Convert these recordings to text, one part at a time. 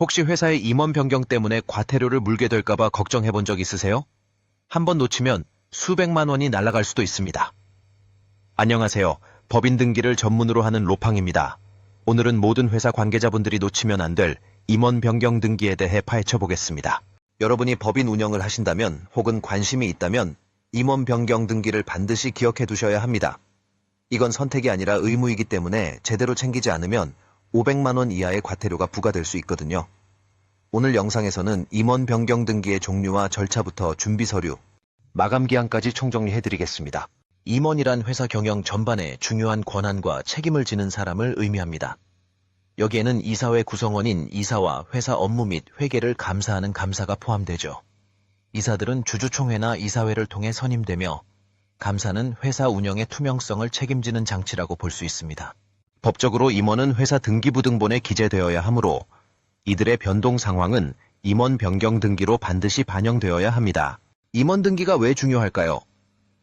혹시 회사의 임원 변경 때문에 과태료를 물게 될까봐 걱정해 본 적 있으세요? 한번 놓치면 수백만 원이 날아갈 수도 있습니다. 안녕하세요. 법인 등기를 전문으로 하는 로팡입니다. 오늘은 모든 회사 관계자분들이 놓치면 안 될 임원 변경 등기에 대해 파헤쳐 보겠습니다. 여러분이 법인 운영을 하신다면 혹은 관심이 있다면 임원 변경 등기를 반드시 기억해 두셔야 합니다. 이건 선택이 아니라 의무이기 때문에 제대로 챙기지 않으면 500만 원 이하의 과태료가 부과될 수 있거든요. 오늘 영상에서는 임원 변경 등기의 종류와 절차부터 준비 서류, 마감 기한까지 총정리해 드리겠습니다. 임원이란 회사 경영 전반에 중요한 권한과 책임을 지는 사람을 의미합니다. 여기에는 이사회 구성원인 이사와 회사 업무 및 회계를 감사하는 감사가 포함되죠. 이사들은 주주총회나 이사회를 통해 선임되며 감사는 회사 운영의 투명성을 책임지는 장치라고 볼 수 있습니다. 법적으로 임원은 회사 등기부등본에 기재되어야 하므로 이들의 변동 상황은 임원 변경 등기로 반드시 반영되어야 합니다. 임원 등기가 왜 중요할까요?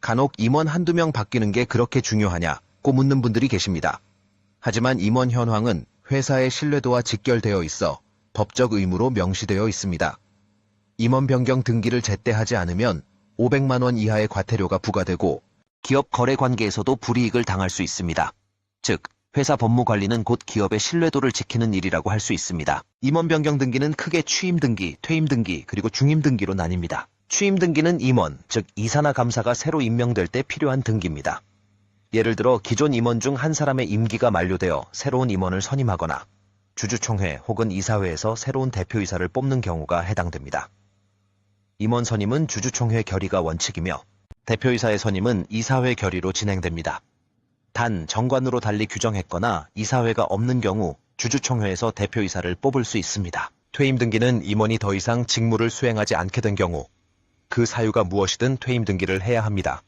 간혹 임원 한두 명 바뀌는 게 그렇게 중요하냐고 묻는 분들이 계십니다. 하지만 임원 현황은 회사의 신뢰도와 직결되어 있어 법적 의무로 명시되어 있습니다. 임원 변경 등기를 제때 하지 않으면 500만 원 이하의 과태료가 부과되고 기업 거래 관계에서도 불이익을 당할 수 있습니다. 즉, 회사 법무 관리는 곧 기업의 신뢰도를 지키는 일이라고 할 수 있습니다. 임원 변경 등기는 크게 취임 등기, 퇴임 등기, 그리고 중임 등기로 나뉩니다. 취임 등기는 임원, 즉 이사나 감사가 새로 임명될 때 필요한 등기입니다. 예를 들어 기존 임원 중 한 사람의 임기가 만료되어 새로운 임원을 선임하거나 주주총회 혹은 이사회에서 새로운 대표이사를 뽑는 경우가 해당됩니다. 임원 선임은 주주총회 결의가 원칙이며 대표이사의 선임은 이사회 결의로 진행됩니다. 단, 정관으로 달리 규정했거나 이사회가 없는 경우 주주총회에서 대표이사를 뽑을 수 있습니다. 퇴임 등기는 임원이 더 이상 직무를 수행하지 않게 된 경우 그 사유가 무엇이든 퇴임 등기를 해야 합니다.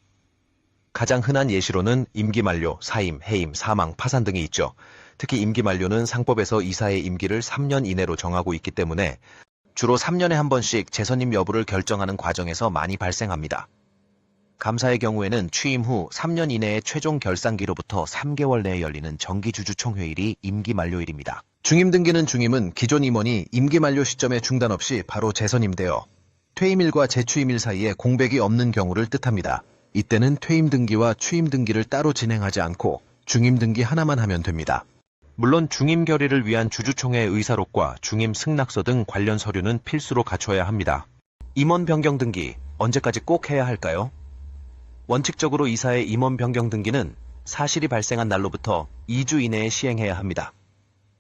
가장 흔한 예시로는 임기 만료, 사임, 해임, 사망, 파산 등이 있죠. 특히 임기 만료는 상법에서 이사의 임기를 3년 이내로 정하고 있기 때문에 주로 3년에 한 번씩 재선임 여부를 결정하는 과정에서 많이 발생합니다. 감사의 경우에는 취임 후 3년 이내의 최종 결산기로부터 3개월 내에 열리는 정기주주총회일이 임기 만료일입니다. 중임 등기는 중임은 기존 임원이 임기 만료 시점에 중단 없이 바로 재선임되어 퇴임일과 재취임일 사이에 공백이 없는 경우를 뜻합니다. 이때는 퇴임 등기와 취임 등기를 따로 진행하지 않고 중임 등기 하나만 하면 됩니다. 물론 중임 결의를 위한 주주총회 의사록과 중임 승낙서 등 관련 서류는 필수로 갖춰야 합니다. 임원 변경 등기, 언제까지 꼭 해야 할까요? 원칙적으로 이사의 임원 변경 등기는 사실이 발생한 날로부터 2주 이내에 시행해야 합니다.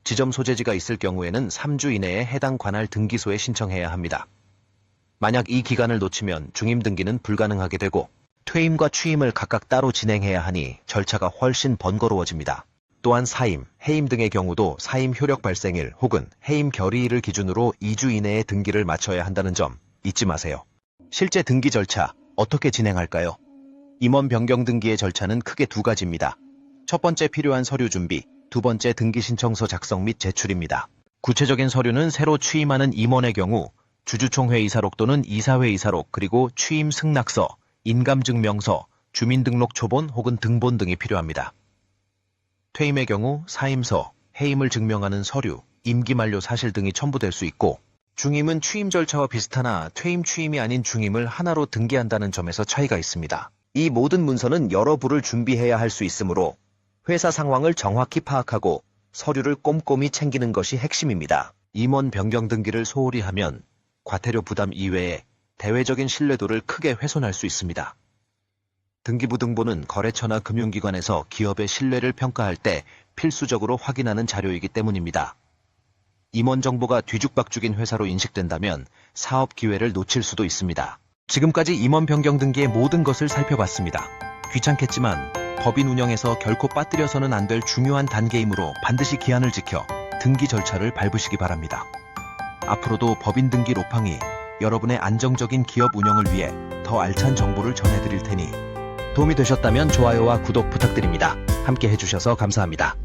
지점 소재지가 있을 경우에는 3주 이내에 해당 관할 등기소에 신청해야 합니다. 만약 이 기간을 놓치면 중임 등기는 불가능하게 되고 퇴임과 취임을 각각 따로 진행해야 하니 절차가 훨씬 번거로워집니다. 또한 사임, 해임 등의 경우도 사임 효력 발생일 혹은 해임 결의일을 기준으로 2주 이내에 등기를 마쳐야 한다는 점 잊지 마세요. 실제 등기 절차 어떻게 진행할까요? 임원 변경 등기의 절차는 크게 두 가지입니다. 첫 번째 필요한 서류 준비, 두 번째 등기 신청서 작성 및 제출입니다. 구체적인 서류는 새로 취임하는 임원의 경우 주주총회 이사록 또는 이사회 이사록, 그리고 취임 승낙서, 인감증명서, 주민등록 초본 혹은 등본 등이 필요합니다. 퇴임의 경우 사임서, 해임을 증명하는 서류, 임기 만료 사실 등이 첨부될 수 있고 중임은 취임 절차와 비슷하나 퇴임 취임이 아닌 중임을 하나로 등기한다는 점에서 차이가 있습니다. 이 모든 문서는 여러 부를 준비해야 할 수 있으므로 회사 상황을 정확히 파악하고 서류를 꼼꼼히 챙기는 것이 핵심입니다. 임원 변경 등기를 소홀히 하면 과태료 부담 이외에 대외적인 신뢰도를 크게 훼손할 수 있습니다. 등기부등본은 거래처나 금융기관에서 기업의 신뢰를 평가할 때 필수적으로 확인하는 자료이기 때문입니다. 임원 정보가 뒤죽박죽인 회사로 인식된다면 사업 기회를 놓칠 수도 있습니다. 지금까지 임원 변경 등기의 모든 것을 살펴봤습니다. 귀찮겠지만 법인 운영에서 결코 빠뜨려서는 안 될 중요한 단계이므로 반드시 기한을 지켜 등기 절차를 밟으시기 바랍니다. 앞으로도 법인 등기 로팡이 여러분의 안정적인 기업 운영을 위해 더 알찬 정보를 전해드릴 테니 도움이 되셨다면 좋아요와 구독 부탁드립니다. 함께 해주셔서 감사합니다.